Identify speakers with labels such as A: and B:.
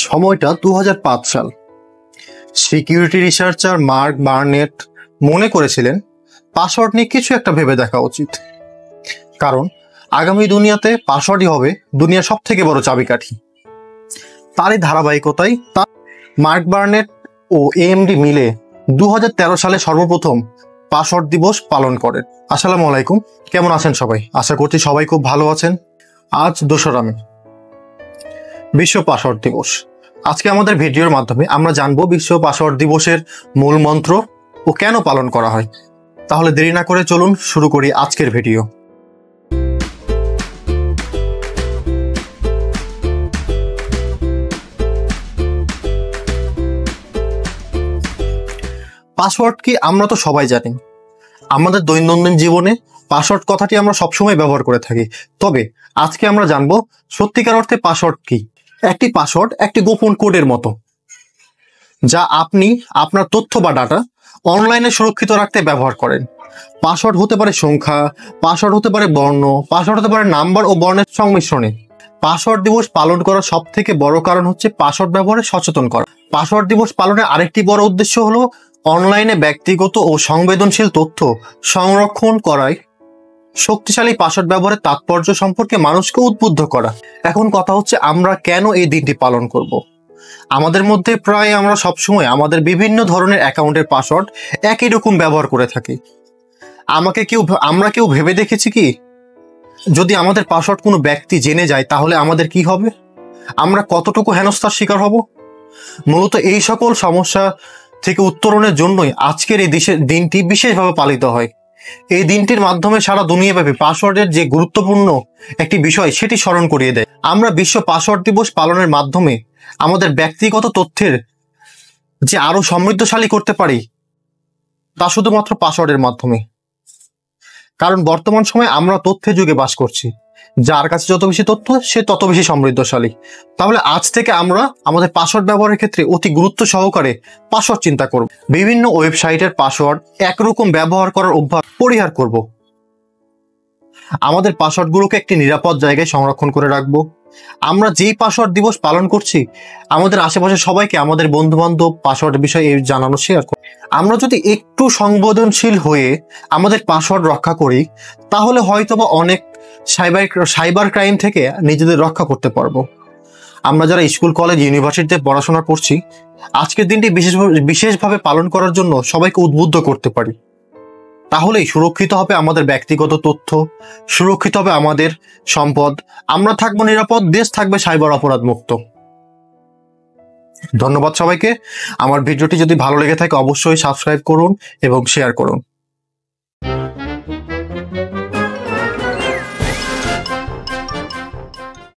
A: সময়টা 2005 সাল। Security researcher mark Burnett মনে করেছিলেন পাসওয়ার্ড নিয়ে কিছু একটা ভেবে দেখা উচিত, কারণ আগামী দুনিয়াতে পাসওয়ার্ডই হবে দুনিয়ার সব থেকে বড় চাবিকাঠি। তারই ধারাবাহিকতায় মার্ক বার্নেট ও এএমডি মিলে 2013 সালে সর্বপ্রথম পাসওয়ার্ড দিবস পালন করেন। আসসালামু আলাইকুম, কেমন আছেন সবাই? আশা করছি সবাই খুব ভালো আছেন। আজ 2রা মে, বিশ্ব পাসওয়ার্ড দিবস। আজকে আমাদের ভিডিওর মাধ্যমে আমরা জানবো বিশ্ব পাসওয়ার্ড দিবসের মূল মন্ত্র ও কেন পালন করা হয়। তাহলে দেরি না করে চলুন শুরু করি আজকের ভিডিও। পাসওয়ার্ড কি আমরা তো সবাই জানি। আমাদের দৈনন্দিন জীবনে পাসওয়ার্ড কথাটি আমরা সবসময় ব্যবহার করে থাকি। তবে আজকে আমরা জানবো সত্যিকার অর্থে পাসওয়ার্ড কি। একটি পাসওয়ার্ড একটি গোপন কোডের মতো, যা আপনি আপনার তথ্য বা ডাটা অনলাইনে সুরক্ষিত রাখতে ব্যবহার করেন। পাসওয়ার্ড হতে পারে সংখ্যা, পাসওয়ার্ড হতে পারে বর্ণ, পাসওয়ার্ড হতে পারে নাম্বার ও বর্ণের সংমিশ্রণে। পাসওয়ার্ড দিবস পালন করার সব থেকে বড় কারণ হচ্ছে পাসওয়ার্ড ব্যবহারে সচেতন করা। পাসওয়ার্ড দিবস পালনের আরেকটি বড় উদ্দেশ্য হলো অনলাইনে ব্যক্তিগত ও সংবেদনশীল তথ্য সংরক্ষণ করায় শক্তিশালী পাসওয়ার্ড ব্যবহারের তাৎপর্য সম্পর্কে মানুষকে উদ্বুদ্ধ করা। এখন কথা হচ্ছে আমরা কেন এই দিনটি পালন করব। আমাদের মধ্যে প্রায় আমরা সবসময় আমাদের বিভিন্ন ধরনের অ্যাকাউন্টের পাসওয়ার্ড একই রকম ব্যবহার করে থাকি। আমরা কেউ ভেবে দেখেছি কি, যদি আমাদের পাসওয়ার্ড কোনো ব্যক্তি জেনে যায় তাহলে আমাদের কি হবে? আমরা কতটুকু হেনস্থার শিকার হব? মূলত এই সকল সমস্যা থেকে উত্তরণের জন্যই আজকের এই দিনটি বিশেষভাবে পালিত হয়। এই দিনটির মাধ্যমে সারা দুনিয়াব্যাপী পাসওয়ার্ডের যে গুরুত্বপূর্ণ একটি বিষয় সেটি স্মরণ করিয়ে দেয়। আমরা বিশ্ব পাসওয়ার্ড দিবস পালনের মাধ্যমে আমাদের ব্যক্তিগত তথ্যের যে আরো সমৃদ্ধশালী করতে পারি, তা শুধুমাত্র পাসওয়ার্ডের মাধ্যমে। কারণ বর্তমান সময়ে আমরা তথ্যের যুগে বাস করছি, যার কাছে যত বেশি তথ্য সে তত বেশি সমৃদ্ধশালী। তাহলে আজ থেকে আমরা আমাদের পাসওয়ার্ড ব্যবহারের ক্ষেত্রে অতি গুরুত্ব সহকারে পাসওয়ার্ড চিন্তা করব। বিভিন্ন ওয়েবসাইটের পাসওয়ার্ড একরকম ব্যবহার করার অভ্যাস পরিহার করব। আমাদের পাসওয়ার্ডগুলোকে একটি নিরাপদ জায়গায় সংরক্ষণ করে রাখবো। আমরা যেই পাসওয়ার্ড দিবস পালন করছি, আমাদের আশেপাশে সবাইকে আমাদের বন্ধু বান্ধব পাসওয়ার্ডের বিষয়ে জানানো শেয়ার করি। আমরা যদি একটু সংবেদনশীল হয়ে আমাদের পাসওয়ার্ড রক্ষা করি, তাহলে হয়তোবা অনেক সাইবার ক্রাইম থেকে নিজেদের রক্ষা করতে পারবো। আমরা যারা স্কুল, কলেজ, ইউনিভার্সিটিতে পড়াশোনা করছি, আজকের দিনটি বিশেষভাবে পালন করার জন্য সবাইকে উদ্বুদ্ধ করতে পারি। তাহলেই সুরক্ষিত হবে আমাদের ব্যক্তিগত তথ্য, সুরক্ষিত হবে আমাদের সম্পদ, আমরা থাকবো নিরাপদ, দেশ থাকবে সাইবার অপরাধ মুক্ত। ধন্যবাদ সবাইকে। আমার ভিডিওটি যদি ভালো লেগে থাকে অবশ্যই সাবস্ক্রাইব করুন এবং শেয়ার করুন।